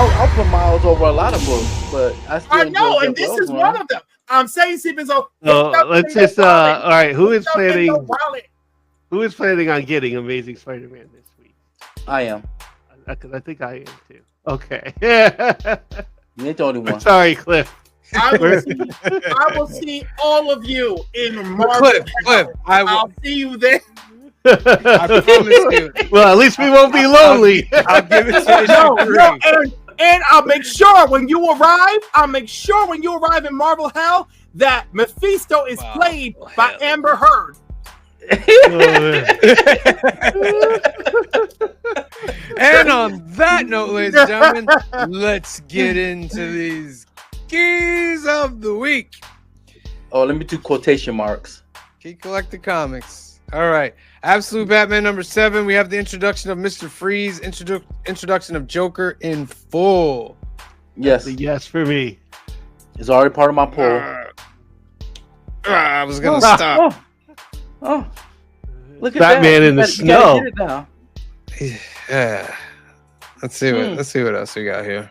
I'll put Miles over a lot of books, but I still I know, enjoy and Jeff this is Wells one of them. I'm saying Stephen's. So let's just all right. Who is planning? Who is planning on getting Amazing Spider-Man this week? I am. Because I think I am too. Okay. You ain't the only one. Sorry, Cliff. I will see all of you in Marvel. Cliff, I'll see you there. I promise you. Well, at least we won't be lonely. I'll give it to you. And I'll make sure when you arrive, in Marvel Hell that Mephisto is played by Amber Heard. And on that note, ladies and gentlemen, let's get into these keys of the week. Oh, let me do quotation marks. Key Collector Comics. All right. Absolute Batman number 7. We have the introduction of Mr. Freeze, introduction of Joker in full. Yes. Yes for me. It's already part of my poll. I was going to stop. Oh. Look at Batman that. in the snow. Get it now. Yeah. Let's see what else we got here.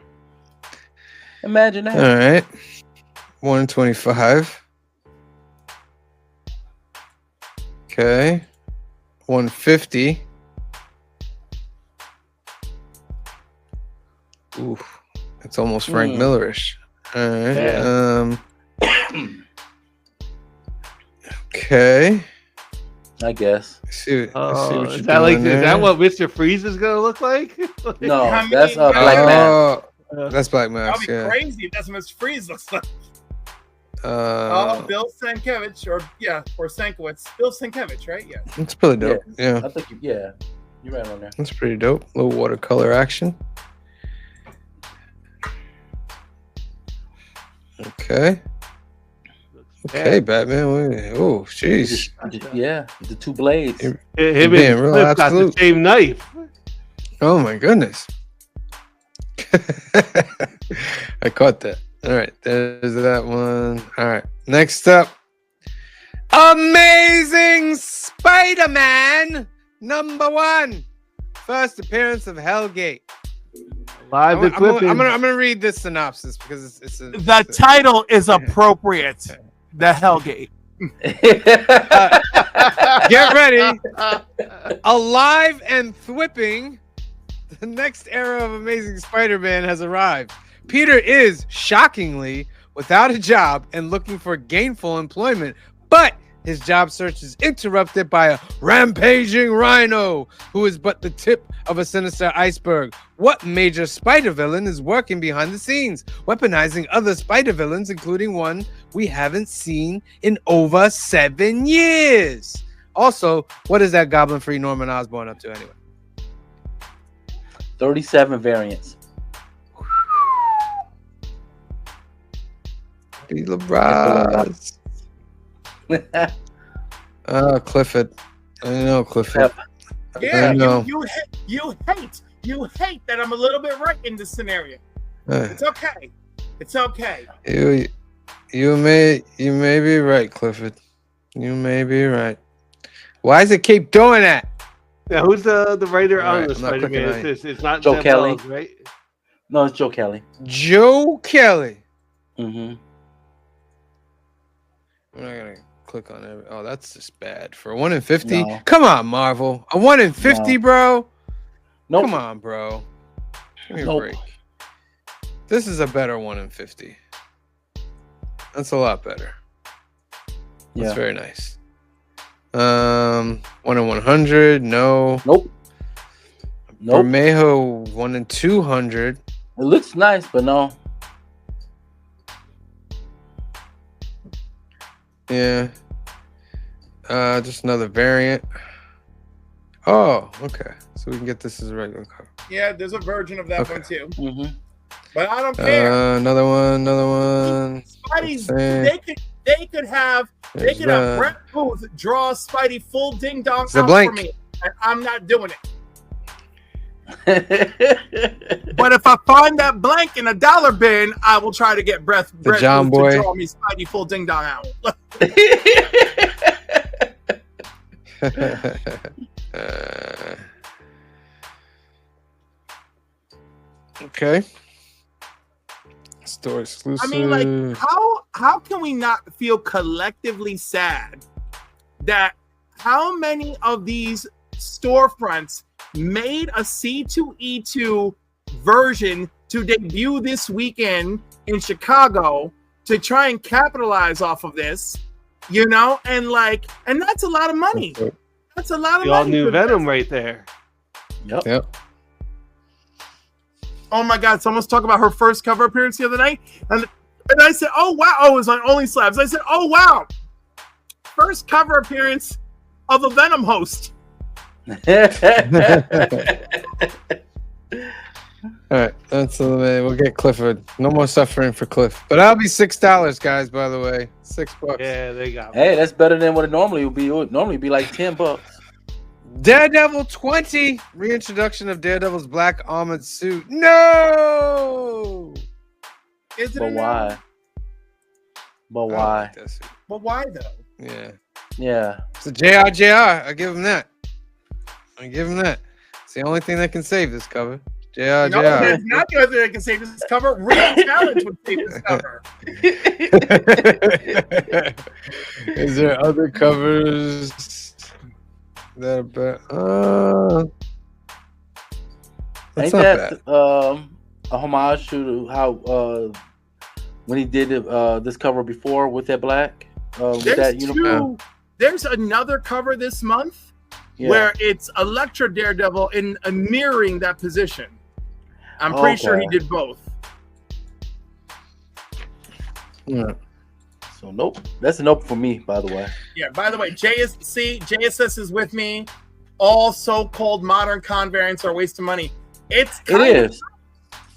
Imagine that. All right. 125. Okay. 150. Ooh, it's almost Frank Millerish. All right. Yeah. Okay. I guess. I see what you're is doing there. Is that what Mr. Freeze is gonna look like? No, I mean, that's Black Man. That's Black That'd Mask. be Yeah. crazy if that's what Mr. Freeze looks like. Bill Sienkiewicz, or Sienkiewicz. Bill Sienkiewicz, right? Yeah. It's pretty dope. Yeah. I think you're right on there. That's pretty dope. Little watercolor action. Okay. Okay, Batman. Oh, jeez. Yeah, the two blades. Him being and real Cliff got the absolute. same knife. Oh my goodness. I caught that. All right, there's that one. All right, next up, Amazing Spider-Man number 1. First appearance of Hellgate. Live I'm equipping. gonna read this synopsis because The title is appropriate. The Hellgate. Get ready. Alive and thwipping, the next era of Amazing Spider-Man has arrived. Peter is, shockingly, without a job and looking for gainful employment, but his job search is interrupted by a rampaging rhino who is but the tip of a sinister iceberg. What major spider villain is working behind the scenes, weaponizing other spider villains, including one we haven't seen in over 7 years? Also, what is that goblin-free Norman Osborn up to anyway? 37 variants. Clifford. I know, Clifford. Yeah, I know. you hate that I'm a little bit right in this scenario. It's okay. It's okay. You may be right, Clifford. You may be right. Why does it keep doing that? Yeah, who's the writer All on right, the I'm not Spider-Man? clicking It's not Joe Jeff Kelly. Wells, right? No, it's Joe Kelly. Joe Kelly. Mm-hmm. I'm not gonna click on every. Oh, that's just bad. For a 1 in 50. No. Come on, Marvel. A 1 in 50, No. bro. Nope. Come on, bro. Give me a Nope. break. This is a better 1 in 50. That's a lot better. That's Yeah. very nice. 1 in 100. No. Nope. Nope. Bermejo 1 in 200. It looks nice, but no. Yeah. Just another variant. Oh, okay. So we can get this as a regular cover. Yeah, there's a version of that Okay. one too. Mm-hmm. But I don't care. Another one. Spidey's Let's see. they could have There's Brett Booth draw Spidey full ding dong It's a out blank. for me, and I'm not doing it. But if I find that blank in a dollar bin, I will try to get Brett John Booth Boy. to draw me Spidey full ding dong out. Okay. Store exclusive. I mean, like, how can we not feel collectively sad that how many of these storefronts made a C2E2 version to debut this weekend in Chicago to try and capitalize off of this, you know? And that's a lot of money. That's a lot of The money. all new Venom right there. Yep. Oh my God! Someone's talking about her first cover appearance the other night, and I said, "Oh wow!" Oh, it was on Only Slabs. I said, "Oh wow!" First cover appearance of a Venom host. All right, that's we'll get Clifford. No more suffering for Cliff, but I'll be $6, guys. By the way, $6. Yeah, they got. Hey, that's better than what it normally would be. It would normally be like $10. Daredevil 20 reintroduction of Daredevil's black armored suit. No, Is it? But why? But I why? like that suit. But why though? Yeah, Yeah. it's a JR. I give him that. It's the only thing that can save this cover. JR. No, it's not the other thing that can save this cover. Real Challenge would save this cover. Is there other covers that are better? Ain't That's not that bad. a homage to how when he did this cover before with that black with that uniform? There's another cover this month Yeah. where it's Elektra Daredevil in mirroring that position. I'm pretty sure he Okay. did both. Yeah. So nope. That's a nope for me, by the way. Yeah, by the way, JSS is with me. All so-called modern con variants are a waste of money. It's It is.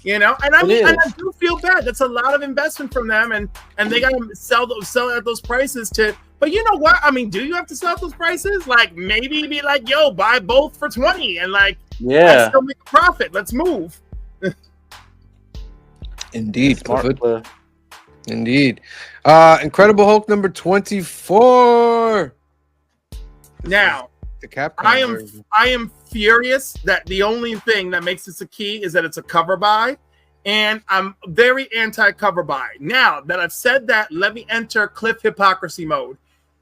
You know, and I It mean, and I is. do feel bad. That's a lot of investment from them, and they got to sell at those prices to. But you know what? I mean, do you have to sell at those prices? Like maybe be like, yo, buy both for 20, and like, Yeah. still make a profit. Let's move. Indeed, Smart Clifford. play. Indeed. Incredible Hulk number 24. Now, The Capcom I version. am furious that the only thing that makes this a key is that it's a cover buy, and I'm very anti-cover buy. Now that I've said that, let me enter Cliff hypocrisy mode.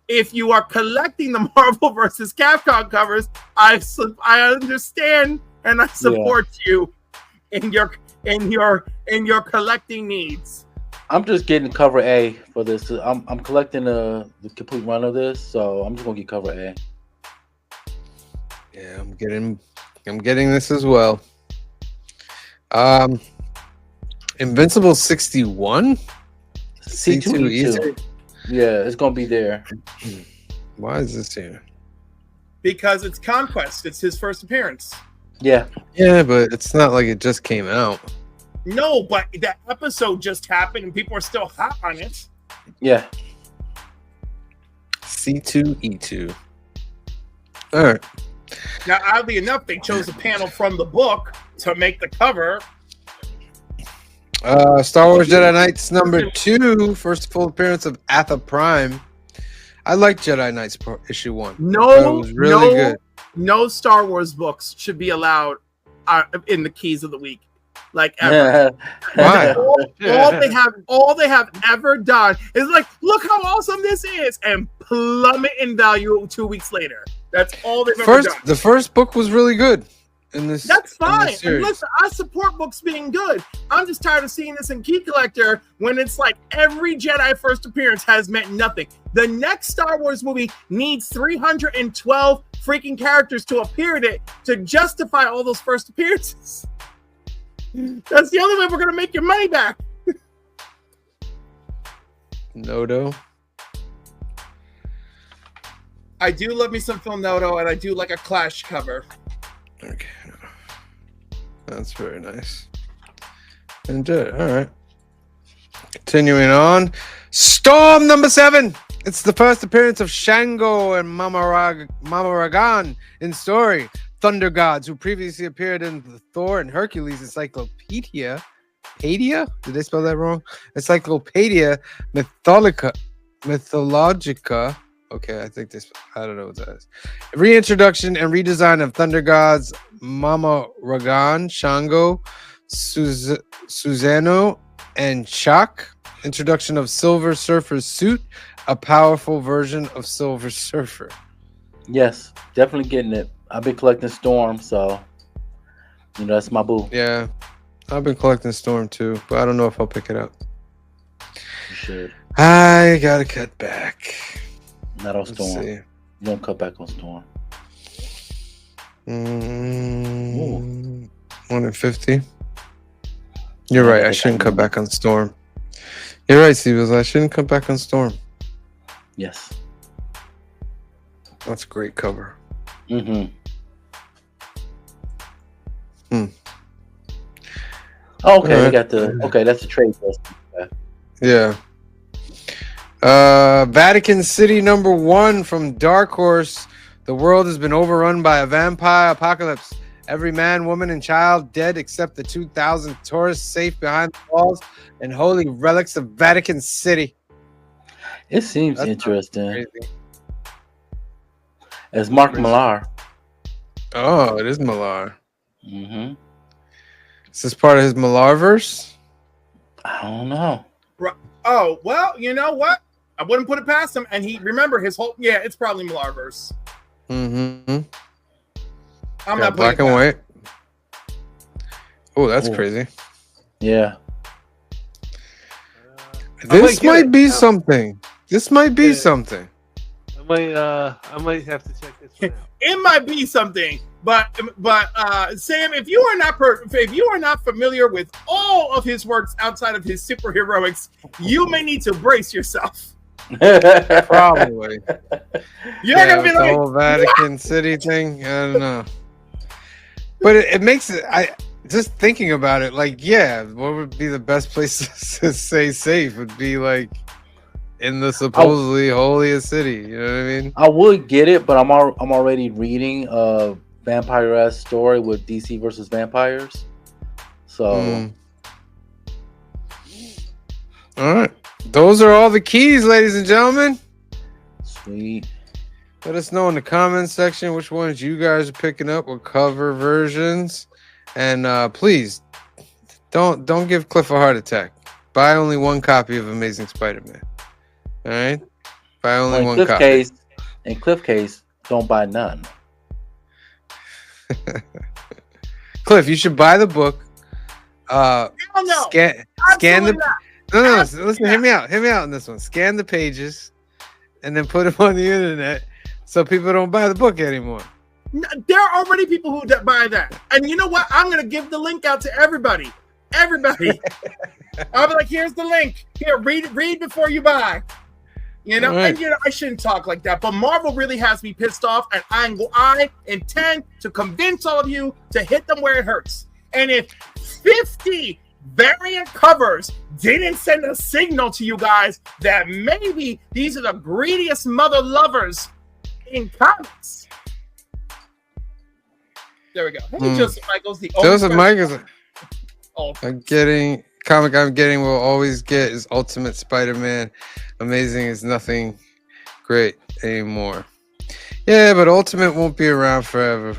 If you are collecting the Marvel versus Capcom covers, I understand and I support you in your collecting needs. I'm just getting cover A for this. I'm collecting the complete run of this, so I'm just gonna get cover A. Yeah, I'm getting this as well. Invincible 61? C2E2. Yeah, it's gonna be there. Why is this here? Because it's Conquest. It's his first appearance. Yeah. Yeah, but it's not like it just came out. No, but that episode just happened and people are still hot on it. Yeah. C2E2. All right. Now, oddly enough, they chose a panel from the book to make the cover. Star Wars Jedi Knights number 2, first full appearance of Atha Prime. I like Jedi Knights issue 1. It was really good. No Star Wars books should be allowed in the keys of the week, like ever. Why? all they have ever done is like, look how awesome this is, and plummet in value 2 weeks later. That's all they've ever done. The first book was really good. In this, That's in fine. this And series. listen, I support books being good. I'm just tired of seeing this in Key Collector when it's like every Jedi first appearance has meant nothing. The next Star Wars movie needs 312 freaking characters to appear in it to justify all those first appearances. That's the only way we're going to make your money back. Nodo. I do love me some Phil Noto, and I do like a Clash cover. Okay. That's very nice. Enjoy. All right. Continuing on. Storm number 7. It's the first appearance of Shango and Mama Ragan in story. Thunder gods who previously appeared in the Thor and Hercules Encyclopedia. Did they spell that wrong? Encyclopedia Mythologica. Okay, I think this. I don't know what that is. Reintroduction and redesign of Thunder Gods, Mama Ragan, Shango, Susano, and Shock. Introduction of Silver Surfer's suit, a powerful version of Silver Surfer. Yes, definitely getting it. I've been collecting Storm, so that's my boo. Yeah, I've been collecting Storm too, but I don't know if I'll pick it up. You should. I gotta cut back. Not on Let's Storm. see. You don't cut back on Storm. 150. You're right. I shouldn't cut back on Storm. You're right, Stevens. I shouldn't cut back on Storm. Yes. That's a great cover. Mm-hmm. Hmm. Okay, All we right. got the. Okay, that's the trade list. Yeah. Vatican City #1 from Dark Horse. The world has been overrun by a vampire apocalypse. Every man, woman, and child dead except the 2,000 tourists safe behind the walls and holy relics of Vatican City. It seems That's interesting. Crazy. As Mark Crazy. Millar. Oh, it is Millar. Mm-hmm. Is this part of his Millarverse? I don't know. Oh, well, you know what? I wouldn't put it past him. And remember his whole, it's probably Millarverse. Mm-hmm. I'm Yeah, not black putting and it white. Oh, that's Ooh. crazy. Yeah. This get might it. be something. This might be Yeah. something. I might have to check this one out. It might be something, but Sam, if you are not familiar with all of his works outside of his superheroics, you may need to brace yourself. Probably. You're Yeah, gonna be with the like, whole Vatican City thing. I don't know. But it makes it. I just thinking about it. Like, yeah, what would be the best place to say safe? Would be like in the supposedly holiest city. You know what I mean? I would get it, but I'm already reading a vampire-esque story with DC versus vampires. So All right, those are all the keys, ladies and gentlemen. sweet. Let us know in the comments section which ones you guys are picking up with cover versions, and please don't give Cliff a heart attack. Buy only one copy of Amazing Spider-Man. All right, buy only one copy. In Cliff case, don't buy none. Cliff, you should buy the book. hell no, Scan absolutely the. not. No, Absolutely listen. not. Hear me out on this one. Scan the pages, and then put them on the internet so people don't buy the book anymore. There are already people who buy that, and you know what? I'm gonna give the link out to everybody. Everybody, I'll be like, "Here's the link. Here, read before you buy." You know, Right. and I shouldn't talk like that. But Marvel really has me pissed off, and I intend to convince all of you to hit them where it hurts. And if 50 variant covers didn't send a signal to you guys that maybe these are the greediest mother lovers in comics. There we go. Hey, Joseph Michaels, the Joseph Michaels. Oh, I'm getting will always get is Ultimate Spider-Man. Amazing is nothing great anymore. Yeah, but Ultimate won't be around forever.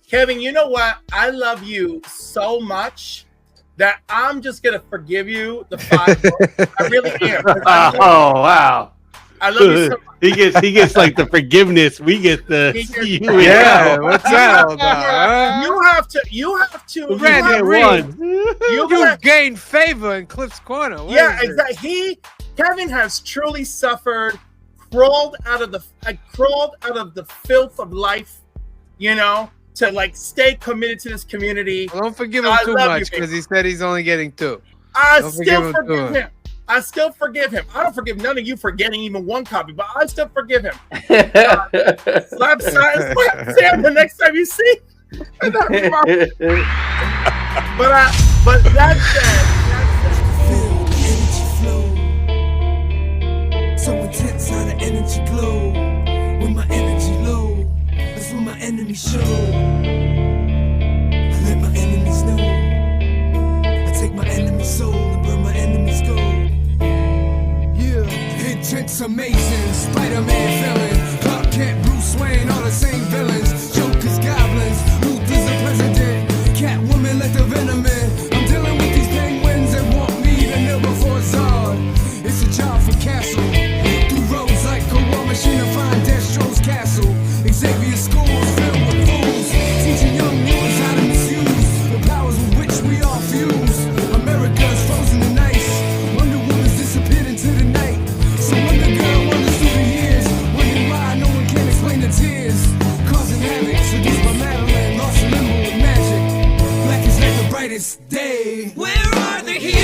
Kevin, you know what? I love you so much that I'm just gonna forgive you the 5 books. I really am. Oh wow! I love you so much. He gets like the forgiveness. We get the He gets- Yeah, what's that all about? Huh? You have to. Brandon you have- Reed. you You have- gained favor in Cliff's corner. What yeah, is it? exactly. Kevin has truly suffered, crawled out of the filth of life, you know, to like stay committed to this community. Well, don't forgive him I too love much you, baby. because he said he's only getting 2. I Don't still forgive him forgive too him. I still forgive him. I don't forgive none of you for getting even 1 copy, but I still forgive him. Slap Sam the next time you see. But that said, Feel the energy flow. So intense how the energy glow. When my energy low, that's when my enemies show. I let my enemies know. I take my enemy's soul and burn my enemy's gold. Yeah, hit tricks amazing. Spider-Man villain, Clark Kent, Bruce Wayne, all the same villains. Jokers, goblins, Luther's the president. Catwoman, let the venom in. I'm dealing with these penguins. this day. Where are the heroes?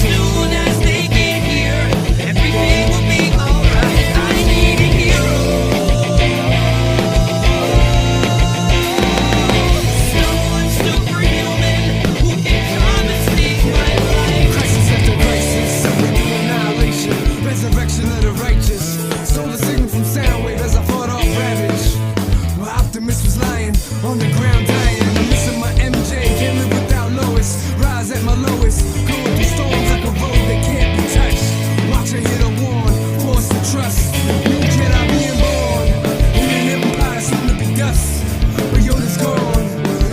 Soon as they get here, everything will be alright. I need a hero. Someone superhuman who can come and save my life. Crisis after crisis, surrender annihilation, resurrection of the righteous. Stole the signal from Soundwave as I fought off Ravage. My optimist was lying on the ground dying. I'm missing my MJ, can't live without Lois. Rise at my lowest, going through storms like a road that can't be touched. Watch her hit a warn, forced to trust. New Jedi being born, in an empire soon to be dust. But Yoda's gone,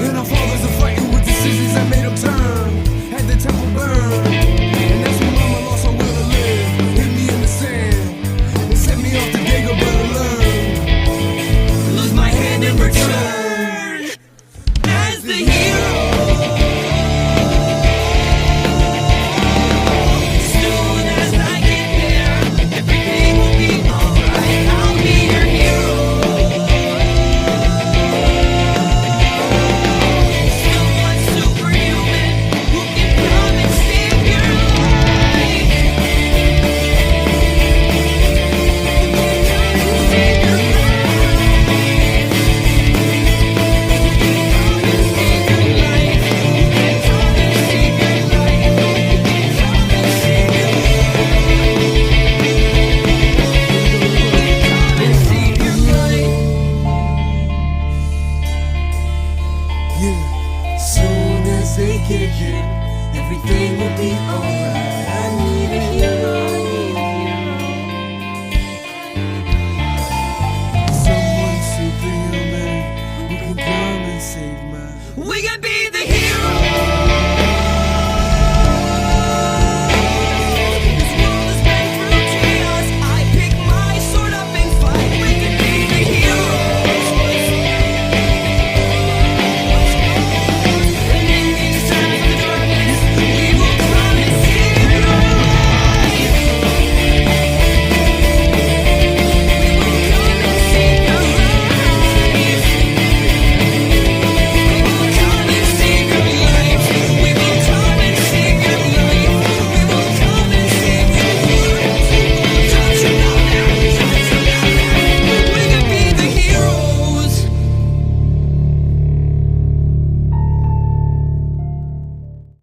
and our fathers are fighting with decisions that made them turn. Had the temple burn, and that's when Mama lost her will to live. Hit me in the sand, and set me off the Dagobah to learn. Lose my hand in return as the hero. Soon as I get there, everything will be alright. I'll be your hero. Someone superhuman who can come and save your life. Save your Yeah, soon as they get here, everything will be alright.